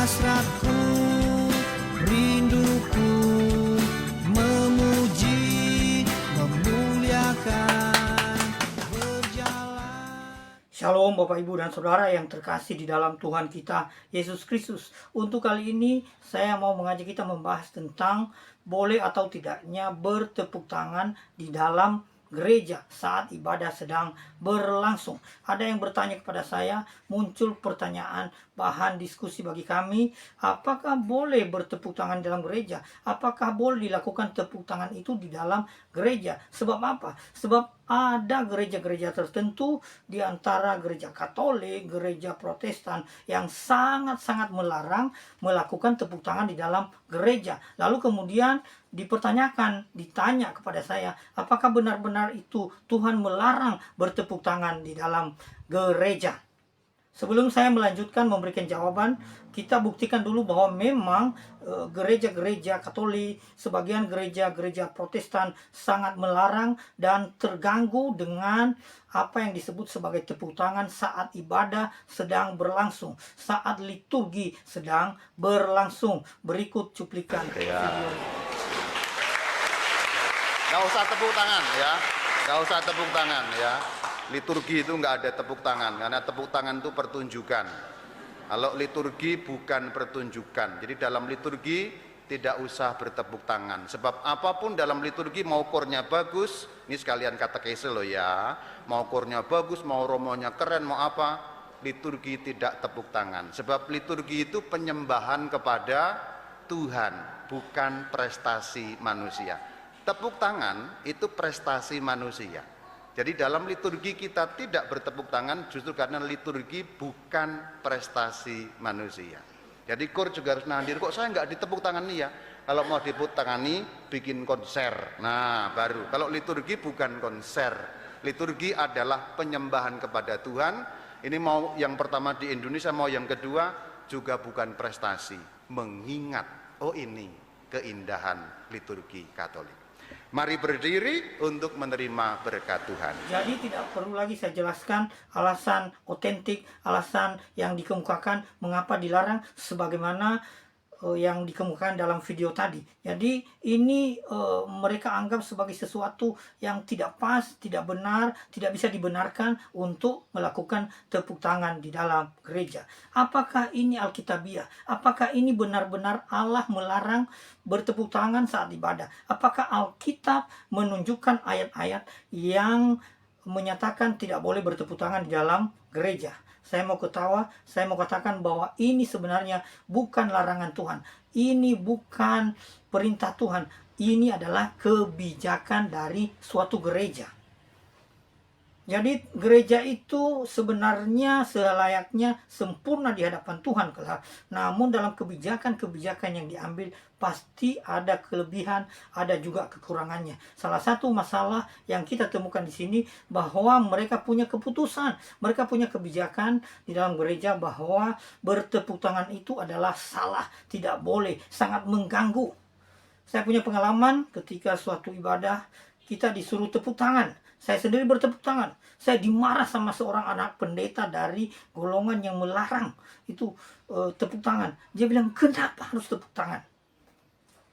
Hasratku, rinduku, memuji, memuliakan, berjalan. Shalom Bapak Ibu dan Saudara yang terkasih di dalam Tuhan kita Yesus Kristus. Untuk kali ini saya mau mengajak kita membahas tentang boleh atau tidaknya bertepuk tangan di dalam gereja saat ibadah sedang berlangsung. Ada yang bertanya kepada saya, muncul pertanyaan, bahan diskusi bagi kami, apakah boleh bertepuk tangan dalam gereja? Apakah boleh dilakukan tepuk tangan itu di dalam gereja? Sebab apa? Sebab ada gereja-gereja tertentu di antara gereja Katolik, gereja Protestan yang sangat-sangat melarang melakukan tepuk tangan di dalam gereja. Lalu kemudian ditanya kepada saya, apakah benar-benar itu Tuhan melarang bertepuk tangan di dalam gereja? Sebelum saya melanjutkan memberikan jawaban, kita buktikan dulu bahwa memang gereja-gereja Katolik, sebagian gereja-gereja Protestan sangat melarang dan terganggu dengan apa yang disebut sebagai tepuk tangan saat ibadah sedang berlangsung, saat liturgi sedang berlangsung. Berikut cuplikan video. Nggak usah tepuk tangan ya, nggak usah tepuk tangan ya. Liturgi itu nggak ada tepuk tangan, karena tepuk tangan itu pertunjukan. Kalau liturgi bukan pertunjukan, jadi dalam liturgi tidak usah bertepuk tangan. Sebab apapun dalam liturgi, mau kornya bagus, ini sekalian katekese loh ya, mau kornya bagus, mau romonya keren, mau apa, liturgi tidak tepuk tangan. Sebab liturgi itu penyembahan kepada Tuhan, bukan prestasi manusia. Tepuk tangan itu prestasi manusia. Jadi dalam liturgi kita tidak bertepuk tangan justru karena liturgi bukan prestasi manusia. Jadi kor juga harus hadir, kok saya nggak ditepuk tangan nih ya. Kalau mau ditepuk tangani bikin konser. Nah baru, kalau liturgi bukan konser. Liturgi adalah penyembahan kepada Tuhan. Ini mau yang pertama di Indonesia, mau yang kedua juga bukan prestasi. Mengingat, oh ini keindahan liturgi Katolik. Mari berdiri untuk menerima berkat Tuhan. Jadi tidak perlu lagi saya jelaskan alasan otentik, alasan yang dikemukakan mengapa dilarang sebagaimana yang dikemukakan dalam video tadi. Jadi ini mereka anggap sebagai sesuatu yang tidak pas, tidak benar, tidak bisa dibenarkan untuk melakukan tepuk tangan di dalam gereja. Apakah ini alkitabiah? Apakah ini benar-benar Allah melarang bertepuk tangan saat ibadah? Apakah Alkitab menunjukkan ayat-ayat yang menyatakan tidak boleh bertepuk tangan di dalam gereja? Saya mau katakan bahwa ini sebenarnya bukan larangan Tuhan. Ini bukan perintah Tuhan. Ini adalah kebijakan dari suatu gereja. Jadi gereja itu sebenarnya selayaknya sempurna di hadapan Tuhan kelak. Namun dalam kebijakan-kebijakan yang diambil pasti ada kelebihan, ada juga kekurangannya. Salah satu masalah yang kita temukan di sini bahwa mereka punya keputusan, mereka punya kebijakan di dalam gereja bahwa bertepuk tangan itu adalah salah, tidak boleh, sangat mengganggu. Saya punya pengalaman ketika suatu ibadah kita disuruh tepuk tangan. Saya sendiri bertepuk tangan. Saya dimarah sama seorang anak pendeta dari golongan yang melarang itu tepuk tangan. Dia bilang, kenapa harus tepuk tangan?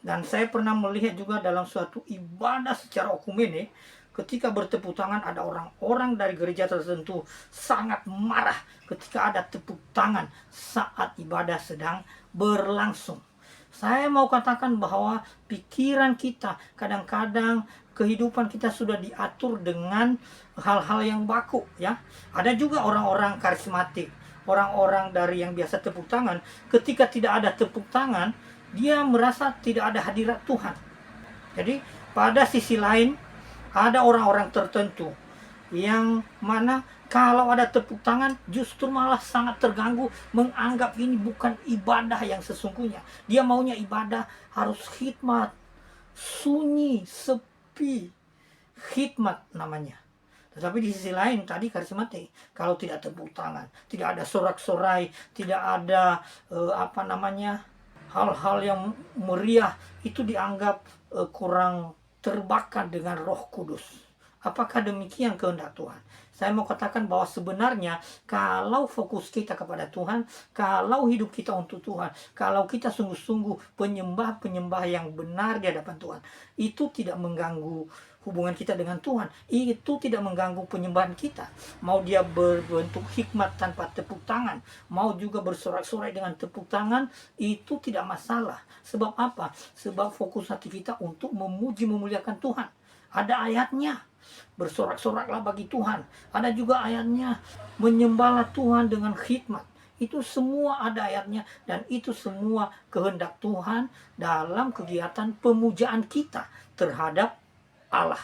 Dan saya pernah melihat juga dalam suatu ibadah secara okumene, ketika bertepuk tangan ada orang-orang dari gereja tertentu sangat marah ketika ada tepuk tangan saat ibadah sedang berlangsung. Saya mau katakan bahwa pikiran kita kadang-kadang kehidupan kita sudah diatur dengan hal-hal yang baku ya. Ada juga orang-orang karismatik, orang-orang dari yang biasa tepuk tangan, ketika tidak ada tepuk tangan, dia merasa tidak ada hadirat Tuhan. Jadi pada sisi lain ada orang-orang tertentu yang mana kalau ada tepuk tangan justru malah sangat terganggu, menganggap ini bukan ibadah yang sesungguhnya. Dia maunya ibadah harus khidmat, sunyi, sepi, khidmat namanya. Tetapi di sisi lain tadi karismatik, kalau tidak tepuk tangan, tidak ada sorak-sorai, tidak ada hal-hal yang meriah, itu dianggap kurang terbakar dengan Roh Kudus. Apakah demikian kehendak Tuhan? Saya mau katakan bahwa sebenarnya kalau fokus kita kepada Tuhan, kalau hidup kita untuk Tuhan, kalau kita sungguh-sungguh penyembah-penyembah yang benar di hadapan Tuhan, itu tidak mengganggu hubungan kita dengan Tuhan. Itu tidak mengganggu penyembahan kita. Mau dia berbentuk hikmat tanpa tepuk tangan, mau juga bersorak-sorai dengan tepuk tangan, itu tidak masalah. Sebab apa? Sebab fokus hati kita untuk memuji memuliakan Tuhan. Ada ayatnya, bersorak-soraklah bagi Tuhan. Ada juga ayatnya, menyembahlah Tuhan dengan khidmat. Itu semua ada ayatnya, dan itu semua kehendak Tuhan dalam kegiatan pemujaan kita terhadap Allah.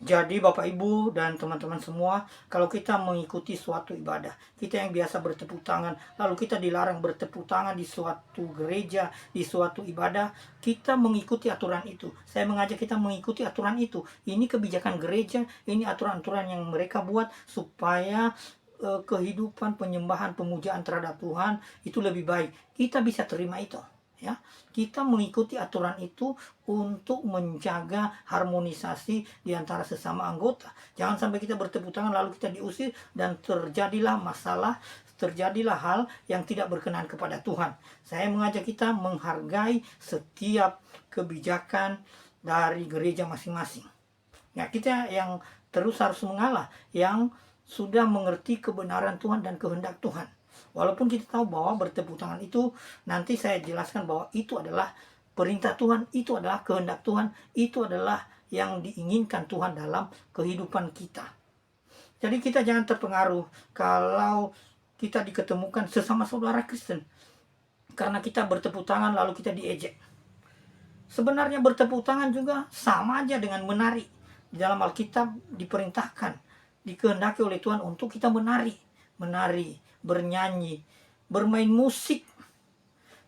Jadi Bapak Ibu dan teman-teman semua, kalau kita mengikuti suatu ibadah, kita yang biasa bertepuk tangan, lalu kita dilarang bertepuk tangan di suatu gereja, di suatu ibadah, kita mengikuti aturan itu. Saya mengajak kita mengikuti aturan itu. Ini kebijakan gereja, ini aturan-aturan yang mereka buat supaya kehidupan penyembahan pemujaan terhadap Tuhan itu lebih baik. Kita bisa terima itu. Ya, kita mengikuti aturan itu untuk menjaga harmonisasi di antara sesama anggota. Jangan sampai kita bertepuk tangan lalu kita diusir dan terjadilah masalah, terjadilah hal yang tidak berkenan kepada Tuhan. Saya mengajak kita menghargai setiap kebijakan dari gereja masing-masing. Nah, kita yang terus harus mengalah, yang sudah mengerti kebenaran Tuhan dan kehendak Tuhan. Walaupun kita tahu bahwa bertepuk tangan itu, nanti saya jelaskan bahwa itu adalah perintah Tuhan, itu adalah kehendak Tuhan, itu adalah yang diinginkan Tuhan dalam kehidupan kita. Jadi kita jangan terpengaruh kalau kita diketemukan sesama saudara Kristen karena kita bertepuk tangan lalu kita diejek. Sebenarnya bertepuk tangan juga sama aja dengan menari. Di dalam Alkitab diperintahkan, dikehendaki oleh Tuhan untuk kita menari, bernyanyi, bermain musik.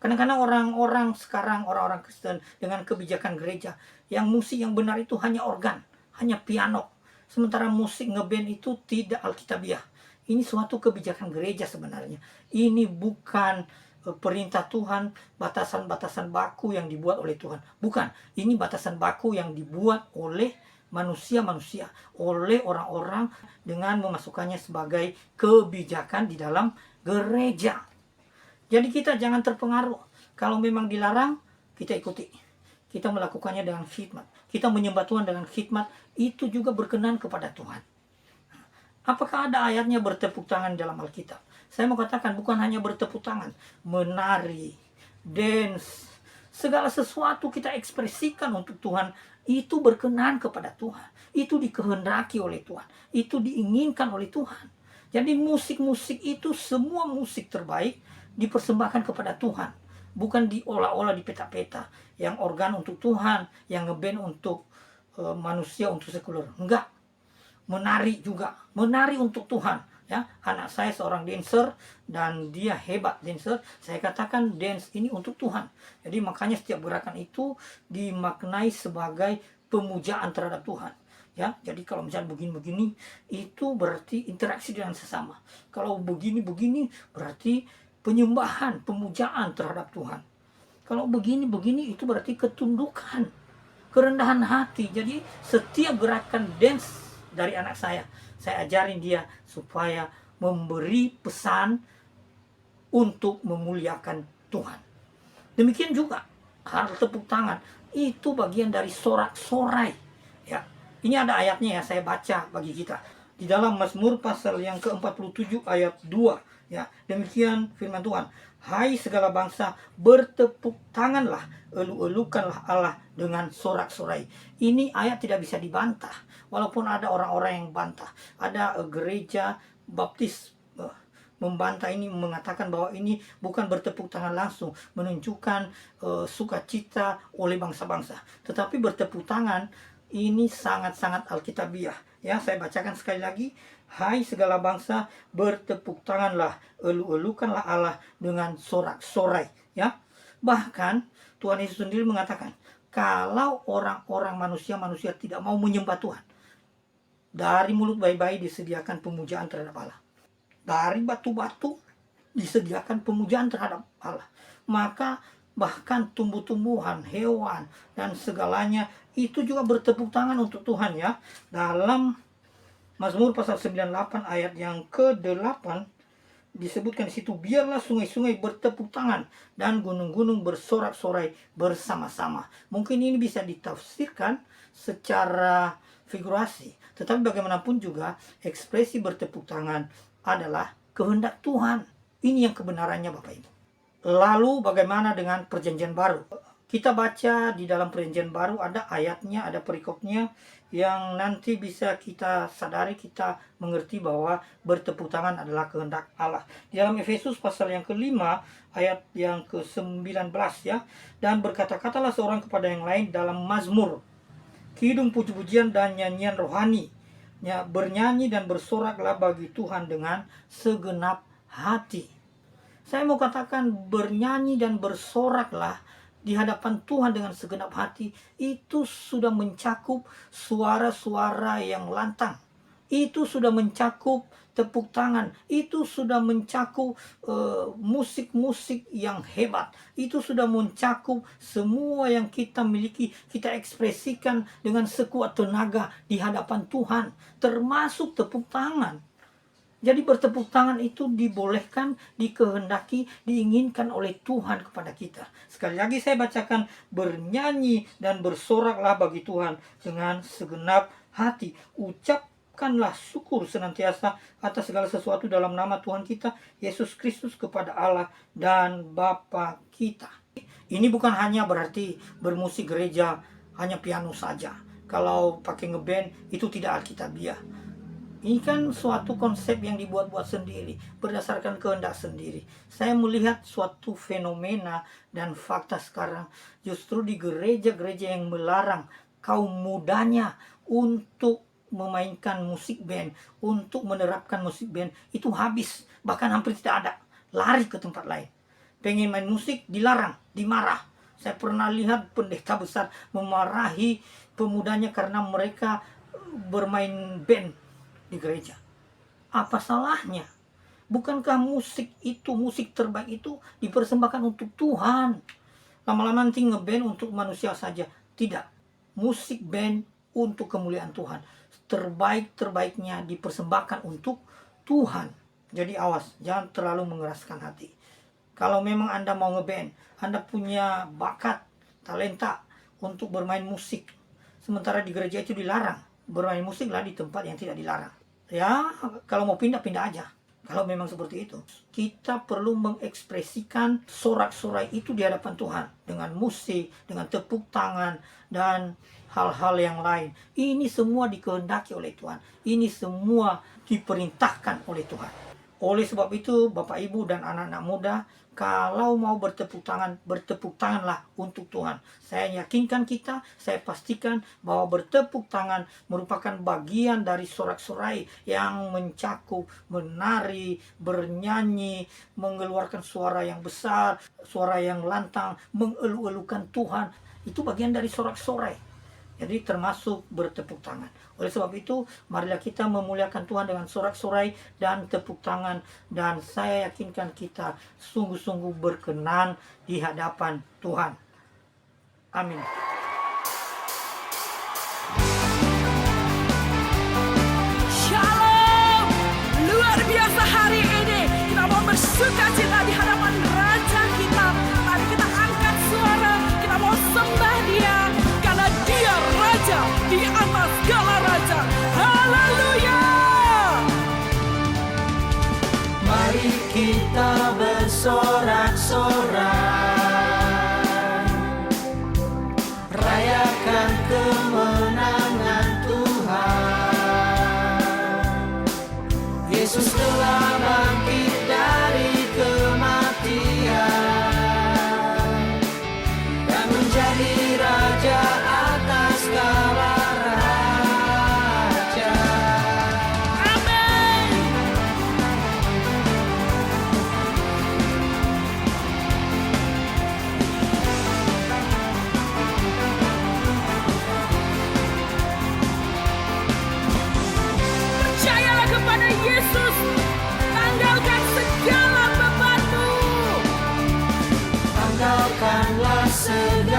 Kadang-kadang orang-orang sekarang, orang-orang Kristen dengan kebijakan gereja, yang musik yang benar itu hanya organ, hanya piano. Sementara musik ngeband itu tidak alkitabiah. Ini suatu kebijakan gereja sebenarnya. Ini bukan perintah Tuhan, batasan-batasan baku yang dibuat oleh Tuhan. Bukan, ini batasan baku yang dibuat oleh manusia-manusia, oleh orang-orang dengan memasukkannya sebagai kebijakan di dalam gereja. Jadi kita jangan terpengaruh. Kalau memang dilarang, kita ikuti. Kita melakukannya dengan khidmat. Kita menyembah Tuhan dengan khidmat, itu juga berkenan kepada Tuhan. Apakah ada ayatnya bertepuk tangan dalam Alkitab? Saya mau katakan bukan hanya bertepuk tangan, menari, dance, segala sesuatu kita ekspresikan untuk Tuhan, itu berkenan kepada Tuhan. Itu dikehendaki oleh Tuhan. Itu diinginkan oleh Tuhan. Jadi musik-musik itu semua musik terbaik dipersembahkan kepada Tuhan. Bukan diolah-olah di peta-peta. Yang organ untuk Tuhan, yang ngeband untuk manusia, untuk sekuler. Enggak. Menari juga. Menari untuk Tuhan. Ya, anak saya seorang dancer dan dia hebat dancer. Saya katakan dance ini untuk Tuhan. Jadi makanya setiap gerakan itu dimaknai sebagai pemujaan terhadap Tuhan. Ya, jadi kalau misalnya begini-begini itu berarti interaksi dengan sesama. Kalau begini-begini berarti penyembahan, pemujaan terhadap Tuhan. Kalau begini-begini itu berarti ketundukan, kerendahan hati. Jadi setiap gerakan dance dari anak saya ajarin dia supaya memberi pesan untuk memuliakan Tuhan. Demikian juga hal tepuk tangan itu bagian dari sorak-sorai. Ya, ini ada ayatnya ya, saya baca bagi kita di dalam Mazmur pasal yang ke-47 ayat 2. Ya, demikian firman Tuhan. Hai segala bangsa, bertepuk tanganlah, elu-elukanlah Allah dengan sorak-sorai. Ini ayat tidak bisa dibantah. Walaupun ada orang-orang yang bantah. Ada gereja baptis membantah ini, mengatakan bahwa ini bukan bertepuk tangan langsung, menunjukkan sukacita oleh bangsa-bangsa. Tetapi bertepuk tangan ini sangat-sangat alkitabiah. Ya, saya bacakan sekali lagi. Hai segala bangsa, bertepuk tanganlah, elu-elukanlah Allah dengan sorak-sorai. Ya, bahkan Tuhan Yesus sendiri mengatakan, kalau orang-orang manusia tidak mau menyembah Tuhan, dari mulut bayi-bayi disediakan pemujaan terhadap Allah. Dari batu-batu disediakan pemujaan terhadap Allah. Maka bahkan tumbuh-tumbuhan, hewan, dan segalanya itu juga bertepuk tangan untuk Tuhan ya. Dalam Mazmur pasal 98 ayat yang ke-8 disebutkan di situ, biarlah sungai-sungai bertepuk tangan dan gunung-gunung bersorak-sorai bersama-sama. Mungkin ini bisa ditafsirkan secara figurasi, tetapi bagaimanapun juga ekspresi bertepuk tangan adalah kehendak Tuhan. Ini yang kebenarannya Bapak Ibu. Lalu bagaimana dengan perjanjian baru? Kita baca di dalam perjanjian baru ada ayatnya, ada perikopnya yang nanti bisa kita sadari, kita mengerti bahwa bertepuk tangan adalah kehendak Allah. Di dalam Efesus pasal yang kelima ayat yang ke-19 ya. Dan berkata-katalah seorang kepada yang lain dalam mazmur, kidung puji-pujian dan nyanyian rohani. Ya, bernyanyi dan bersoraklah bagi Tuhan dengan segenap hati. Saya mau katakan bernyanyi dan bersoraklah di hadapan Tuhan dengan segenap hati, itu sudah mencakup suara-suara yang lantang. Itu sudah mencakup tepuk tangan. Itu sudah mencakup musik-musik yang hebat. Itu sudah mencakup semua yang kita miliki, kita ekspresikan dengan sekuat tenaga di hadapan Tuhan, termasuk tepuk tangan. Jadi bertepuk tangan itu dibolehkan, dikehendaki, diinginkan oleh Tuhan kepada kita. Sekali lagi saya bacakan, bernyanyi dan bersoraklah bagi Tuhan dengan segenap hati. Ucapkanlah syukur senantiasa atas segala sesuatu dalam nama Tuhan kita, Yesus Kristus, kepada Allah dan Bapa kita. Ini bukan hanya berarti bermusik gereja, hanya piano saja. Kalau pakai ngeband, itu tidak alkitabiah. Ini kan suatu konsep yang dibuat-buat sendiri, berdasarkan kehendak sendiri. Saya melihat suatu fenomena dan fakta sekarang, justru di gereja-gereja yang melarang kaum mudanya untuk memainkan musik band, untuk menerapkan musik band, itu habis, bahkan hampir tidak ada, lari ke tempat lain. Pengen main musik, dilarang, dimarah. Saya pernah lihat pendeta besar memarahi pemudanya karena mereka bermain band di gereja. Apa salahnya? Bukankah musik itu, musik terbaik itu dipersembahkan untuk Tuhan? Lama-lama nanti ngeband untuk manusia saja. Tidak. Musik band untuk kemuliaan Tuhan. Terbaik-terbaiknya dipersembahkan untuk Tuhan. Jadi awas, jangan terlalu mengeraskan hati. Kalau memang Anda mau ngeband, Anda punya bakat, talenta untuk bermain musik, sementara di gereja itu dilarang, bermain musiklah di tempat yang tidak dilarang. Ya, kalau mau pindah-pindah aja. Kalau memang seperti itu, kita perlu mengekspresikan sorak-sorai itu di hadapan Tuhan dengan musik, dengan tepuk tangan, dan hal-hal yang lain. Ini semua dikehendaki oleh Tuhan. Ini semua diperintahkan oleh Tuhan. Oleh sebab itu, Bapak, Ibu, dan anak-anak muda, kalau mau bertepuk tangan, bertepuk tanganlah untuk Tuhan. Saya yakinkan kita, saya pastikan bahwa bertepuk tangan merupakan bagian dari sorak-sorai yang mencakup, menari, bernyanyi, mengeluarkan suara yang besar, suara yang lantang, mengelu-elukan Tuhan. Itu bagian dari sorak-sorai. Jadi termasuk bertepuk tangan. Oleh sebab itu, marilah kita memuliakan Tuhan dengan sorak-sorai dan tepuk tangan. Dan saya yakinkan kita sungguh-sungguh berkenan di hadapan Tuhan. Amin. Shalom. Luar biasa hari ini. Kita mau bersuka cita di hadapan Raja kita. Mari kita angkat suara. Kita mau sembah Dia. Karena Dia Raja di atas segala raja. Haleluya. Mari kita bersorak-sorai, segala